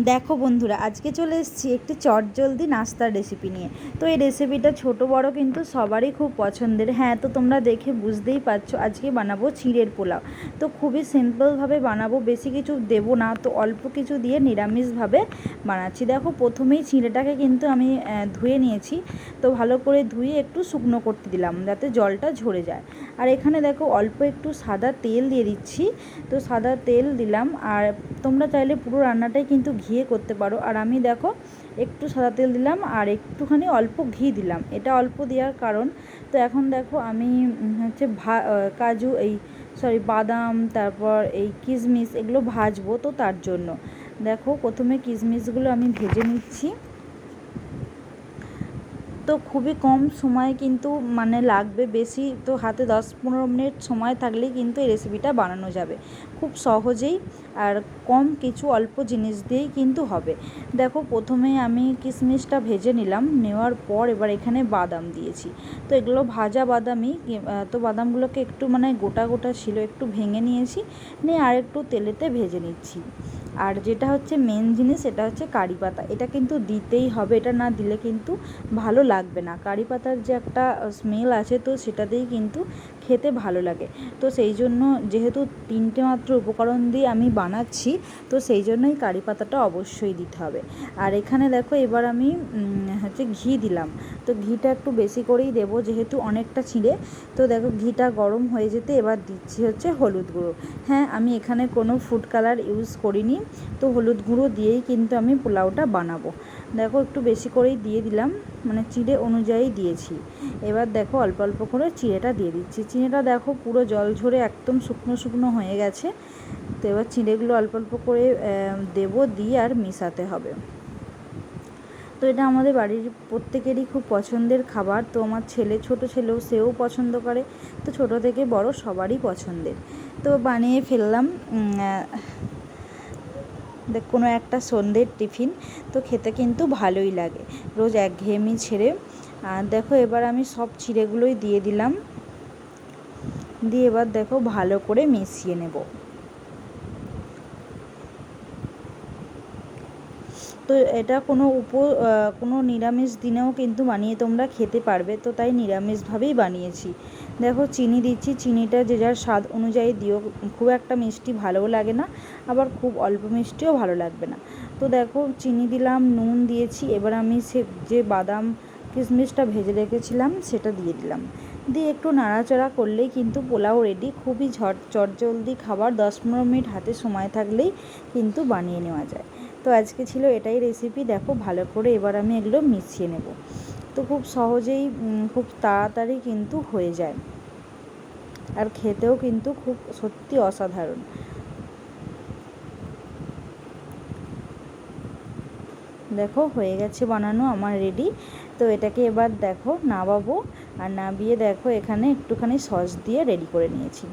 দেখো বন্ধুরা, আজকে চলে এসেছি একটি চটজলদি নাস্তার রেসিপি নিয়ে। তো এই রেসিপিটা ছোট বড় কিন্তু সবারই খুব পছন্দের। হ্যাঁ, তো তোমরা দেখে বুঝতেই পারছো আজকে বানাবো চিঁড়ের পোলাও। তো খুবই সিম্পলভাবে বানাবো, বেশি কিছু দেবো না, তো অল্প কিছু দিয়ে নিরামিষভাবে বানাচ্ছি। দেখো, প্রথমেই চিঁড়েটাকে কিন্তু আমি ধুয়ে নিয়েছি। তো ভালো করে ধুয়ে একটু শুকনো করতে দিলাম যাতে জলটা ঝরে যায়। আর এখানে দেখো অল্প একটু সাদা তেল দিয়ে দিচ্ছি। তো সাদা তেল দিলাম, আর তোমরা চাইলে পুরো রান্নাটাই কিন্তু ঘিয়ে করতে পারো। আর আমি দেখো একটু সাদা তেল দিলাম আর একটুখানি অল্প ঘি দিলাম। এটা অল্প দেওয়ার কারণ, তো এখন দেখো আমি হচ্ছে কাজু বাদাম, তারপর এই কিশমিশ এগুলো ভাজবো, তো তার জন্য দেখো প্রথমে কিশমিশগুলো আমি ভেজে নিচ্ছি। তো খুবই কম সময় কিন্তু লাগবে, বেশি তো হাতে 10-15 মিনিট সময় থাকলেই কিন্তু এই রেসিপিটা বানানো যাবে খুব সহজেই। আর কম কিছু অল্প জিনিস দিয়েই কিন্তু হবে। দেখো প্রথমে আমি কিশমিশটা ভেজে নিলাম, নেওয়ার পর এবার এখানে বাদাম দিয়েছি। তো এগুলো ভাজা বাদামই, তো বাদামগুলোকে একটু গোটা গোটা ছিল, একটু ভেঙে নিয়েছি, নিয়ে আর একটু তেলেতে ভেজে নিচ্ছি। আর যেটা হচ্ছে মেন জিনিস, এটা হচ্ছে কারি পাতা। এটা কিন্তু দিতেই হবে, এটা না দিলে কিন্তু ভালো লাগবে না। কারি পাতার যে একটা স্মেল আছে, তো সেটাতেই কিন্তু খেতে ভালো লাগে। তো সেই জন্য যেহেতু 3টে মাত্র উপকরণ দিয়ে আমি বানাচ্ছি, তো সেই জন্যই কারি পাতাটা অবশ্যই দিতে হবে। আর এখানে দেখো এবার আমি হচ্ছে ঘি দিলাম। তো ঘিটা একটু বেশি করেই দেবো যেহেতু অনেকটা চিঁড়ে। তো দেখো ঘিটা গরম হয়ে যেতে এবার দিচ্ছি হচ্ছে হলুদ গুঁড়ো। হ্যাঁ, আমি এখানে কোনো ফুড কালার ইউজ করিনি, তো হলুদ গুঁড়ো দিয়েই কিন্তু আমি পোলাওটা বানাবো। দেখো একটু বেশি করেই দিয়ে দিলাম, চিঁড়ে অনুযায়ী দিয়েছি। এবার দেখো অল্প অল্প করে চিঁড়েটা দিয়ে দিচ্ছি। চিঁড়েটা দেখো পুরো জল ঝরে একদম শুকনো শুকনো হয়ে গেছে। তো এবার চিঁড়েগুলো অল্প অল্প করে দেবো, দিয়ে আর মেশাতে হবে। তো এটা আমাদের বাড়ির প্রত্যেকেরই খুব পছন্দের খাবার। তো আমার ছোটো ছেলেও সেও পছন্দ করে। তো ছোটো থেকে বড় সবারই পছন্দের। তো বানিয়ে ফেললাম কোনো একটা সন্ধ্যের টিফিন। তো খেতে কিন্তু ভালোই লাগে, রোজ একঘেয়েমি ছেড়ে। আর দেখো এবার আমি সব চিঁড়েগুলোই দিয়ে দিলাম, দিয়ে এবার দেখো ভালো করে মিশিয়ে নেব। তো এটা কোনো নিরামিষ দিনেও কিন্তু বানিয়ে তোমরা খেতে পারবে, তো তাই নিরামিষভাবেই বানিয়েছি। দেখো চিনি দিচ্ছি, চিনিটা যে যার স্বাদ অনুযায়ী দিও। খুব একটা মিষ্টি ভালোও লাগে না, আবার খুব অল্প মিষ্টিও ভালো লাগবে না। তো দেখো চিনি দিলাম, নুন দিয়েছি। এবার আমি যে বাদাম কিশমিশটা ভেজে রেখেছিলাম সেটা দিয়ে দিলাম, দিয়ে একটু নাড়াচাড়া করলেই কিন্তু পোলাও রেডি। খুবই চটজলদি খাবার, 10-15 মিনিট হাতে সময় থাকলেই কিন্তু বানিয়ে নেওয়া যায়। তো আজকে ছিল এটাই রেসিপি। দেখো ভালো করে এবার আমি এগুলো মিশিয়ে নেব। তো খুব সহজেই খুব তাড়াতাড়ি কিন্তু হয়ে যায়, আর খেতেও কিন্তু খুব সত্যি অসাধারণ। দেখো হয়ে গেছে বানানো আমার রেডি। তো এটাকে এবার দেখো নামাবো, আর নামিয়ে দেখো এখানে একটুখানি সস দিয়ে রেডি করে নিয়েছি।